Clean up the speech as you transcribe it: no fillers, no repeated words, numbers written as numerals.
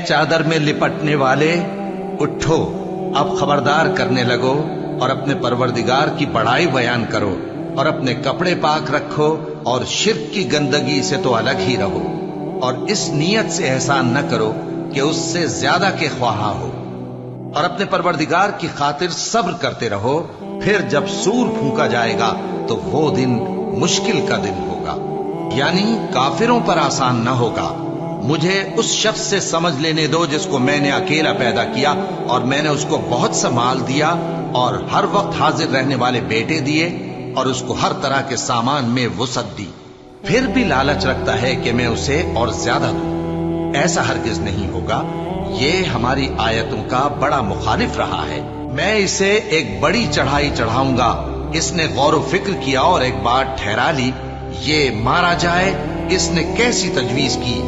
चादर में लिपटने वाले, उठो, अब खबरदार करने लगो और अपने परवरदिगार की बड़ाई बयान करो और अपने कपड़े पाक रखो और शिर्क की गंदगी से तो अलग ही रहो और इस नीयत से एहसान न करो कि उससे ज्यादा के ख्वाहा हो और अपने परवरदिगार की खातिर सब्र करते रहो। फिर जब सूर फूंका जाएगा तो वो दिन मुश्किल का दिन होगा, यानी काफिरों पर आसान न होगा। मुझे उस शख्स से समझ लेने दो जिसको मैंने अकेला पैदा किया और मैंने उसको बहुत सा माल दिया और हर वक्त हाजिर रहने वाले बेटे दिए और उसको हर तरह के सामान में वुसअत दी, फिर भी लालच रखता है कि मैं उसे और ज्यादा दूं। ऐसा हरगिज नहीं होगा। ये हमारी आयतों का बड़ा मुखालिफ रहा है। मैं इसे एक बड़ी चढ़ाई चढ़ाऊंगा। इसने गौर व फिक्र किया और एक बात ठहरा ली, ये मारा जाए। इसने कैसी तजवीज की